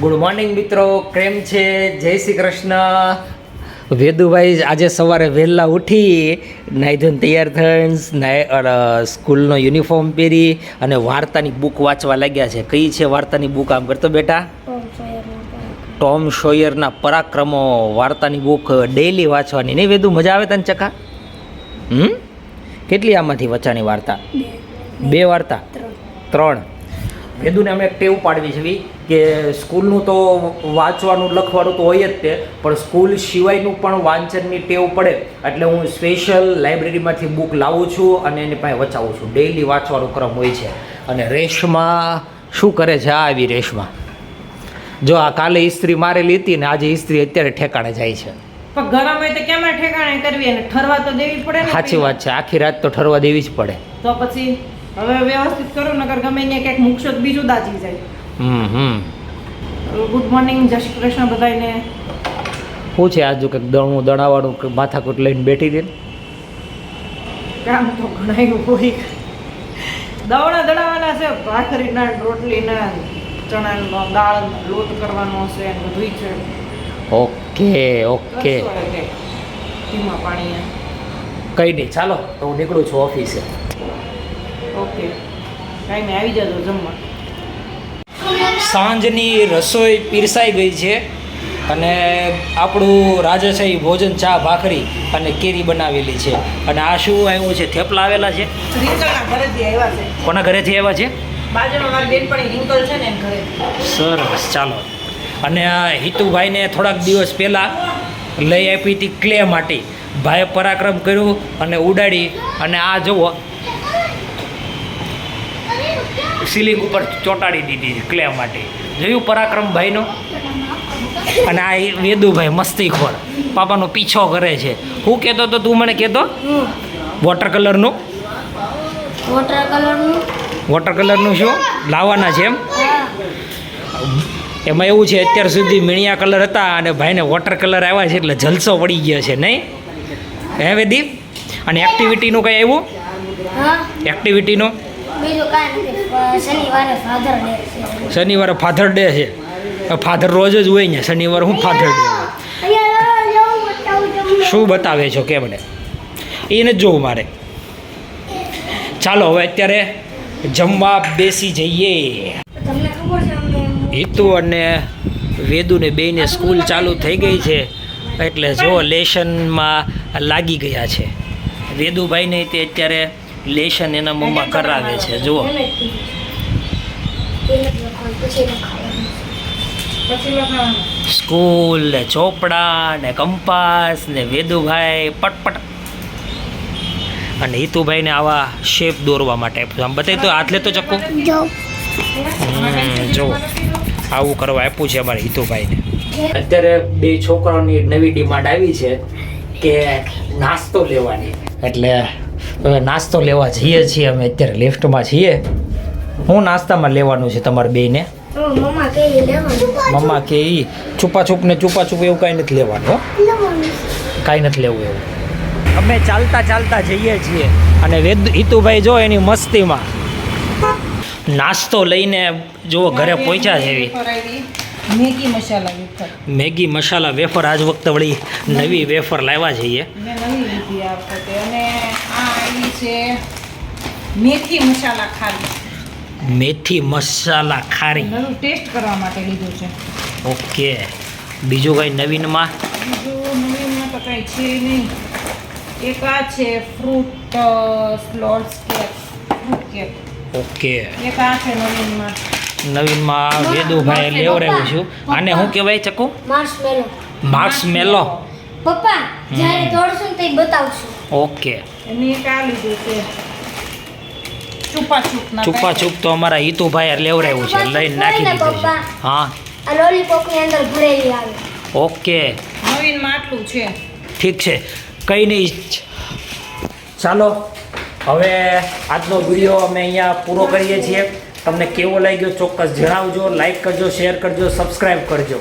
Good morning મિત્રો, કેમ છે? જય શ્રી કૃષ્ણ. વેદુભાઈ આજે સવારે વહેલા ઉઠી નાહી ધોઈને તૈયાર થઈને સ્કૂલનો યુનિફોર્મ પહેરી અને વાર્તાની બુક વાંચવા લાગ્યા છે. કઈ છે વાર્તાની બુક? આમ કરતો બેટા. ટોમ સોયરના પરાક્રમો વાર્તાની બુક ડેઈલી વાંચવાની. નહીં વેદુ, મજા આવે તને ચકા? કેટલી આમાંથી વચાણી વાર્તા? 2 વાર્તા? 3. વેદુને અમે એક ટેવ પાડવી છે કે સ્કૂલનું તો વાંચવાનું લખવાનું તો હોય જ તે, પણ સ્કૂલ સિવાયનું પણ વાંચનની ટેવ પડે એટલે હું સ્પેશિયલ લાઇબ્રેરીમાંથી બુક લાવું છું અને એની પાસે વચાવું છું. ડેઈલી વાંચવાનો ક્રમ હોય છે. અને રેશમાં શું કરે છે? આ આવી રેશમાં જો આ કાલે ઇસ્ત્રી મારેલી હતી ને આજે ઇસ્ત્રી અત્યારે ઠેકાણે જાય છે. પણ ગરમ હોય તો કેમ ઠેકાણે કરવી? અને ઠરવા તો દેવી પડે ને. સાચી વાત છે, આખી રાત તો ઠરવા દેવી જ પડે. તો પછી હવે વ્યવસ્થિત કરો, નકર ગમે ને ક્યાંક મૂકશો તો બીજું દાજી જાય. ગુડ મોર્નિંગ, જય શ્રી કૃષ્ણ બધાને. શું છે આજુ કંઈક દણું દણાવાનું માથાકૂટ લઈને બેઠી દે? કામ તો ઘણાયું હોય. દવણા દણાવાના છે, ભાખરીના, રોટલીના, ચણાનો દાળ લોટ કરવાનો છે ને બધું છે. ઓકે ધીમા પાણીએ કંઈ નહીં, ચાલો તો હું નીકળું છું ઓફિસે. ઓકે, કાંઈ નહીં, આવી જજો જમવા. સાંજની રસોઈ પીરસાઈ ગઈ છે અને આપણું રાજશાહી ભોજન, ચા ભાખરી અને કેરી બનાવેલી છે. અને આ શું આવ્યું છે? થેપલા આવેલા છે. રિંકલના ઘરેથી આવ્યા છે. કોના ઘરેથી આવ્યા છે? બાજુમાં મારી બેનપણી રિંકલ છે ને એમ ઘરે. સરસ, ચાલો. અને આ હિતુભાઈને થોડાક દિવસ પહેલાં લઈ આપી હતી ક્લે માટી. ભાઈએ પરાક્રમ કર્યું અને ઉડાડી અને આ જુઓ સીલિંગ ઉપર ચોંટાડી દીધી ક્લે માટી. જોયું પરાક્રમ ભાઈનો? અને આ વેદુભાઈ મસ્તીખોર પાપાનો પીછો કરે છે. હું કહેતો તો તું મને કહેતો વોટર કલરનું શું લાવવાના છે? એમાં એવું છે અત્યાર સુધી મીણિયા કલર હતા અને ભાઈને વોટર કલર આવ્યા છે એટલે જલસો પડી ગયો છે, નહીં હે વેદી? અને એક્ટિવિટીનું કંઈ આવ્યું? એક્ટિવિટીનું શનિવારે ફાધર ડે છે. ફાધર રોજ જ હોય ને, શનિવારે હું ફાધર ડે શું બતાવે છો કે મને? એને જ જોવું મારે. ચાલો હવે અત્યારે જમવા બેસી જઈએ. હિતુ અને વેદુને બેયને સ્કૂલ ચાલુ થઈ ગઈ છે એટલે જો લેશનમાં લાગી ગયા છે. વેદુભાઈને તે અત્યારે લેશન એના મમ્મા કરાવે છે. જુઓ સ્કૂલ ને ચોપડા ને કંપાસ ને વેદુભાઈ પટપટ અને હિતુભાઈને આવા શેપ દોરવા માટે આમ બતાવી તો હાથ લેતો ચક્કુ જો આવું કરવા આપ્યું છે અમારે હિતુભાઈને. અત્યારે 2 છોકરાઓની નવી ડિમાન્ડ આવી છે કે નાસ્તો લેવાની, એટલે હવે નાસ્તો લેવા જઈએ છીએ. અમે અત્યારે લિફ્ટમાં છીએ. હું નાસ્તામાં લેવાનું છે તમારે બેયને? મમ્મા કે ઈ છુપાછુપ એવું કાંઈ નથી લેવાનું. કાંઈ નથી લેવું એવું. અમે ચાલતા જઈએ છીએ અને હિતુભાઈ જો એની મસ્તીમાં નાસ્તો લઈને જો ઘરે પહોંચ્યા છે. એવી મેગી મસાલા વેફર આજ વખતે વળી નવી વેફર લાવ્યા છીએ. અને આ આવી છે મેથી મસાલા ખારી. નવું ટેસ્ટ કરવા માટે લીધું છે. ઓકે, બીજું કઈ નવીનમાં? તો કઈ છે નહીં. એક આ છે ફ્રૂટ સ્લોટ્સ કેક. ઓકે, એક આ છે નવીનમાં વેદુભાઈ લેવડાવ્યું છું. આને શું કહેવાય ચકુ? માર્શમેલો. પપ્પા જ્યારે તોડશું તે બતાવશું. ઓકે, એની એક આ લીધું છે છુપાછુપ તો અમારા હિતુભાઈ લેવડાવ્યું છે, લઈને નાખી દીધું છે. હા, આ લોલીપોપ ની અંદર ભરેલી આવે. ઓકે, નવીનમાં આટલું છે. ઠીક છે, કંઈ નહીં. ચાલો હવે આજનો વિડીયો અમે અહીંયા પૂરો કરીએ છીએ. તમને કેવો લાગ્યો ચોક્કસ જણાવજો. લાઈક કરજો, શેર કરજો, સબસ્ક્રાઈબ કરજો.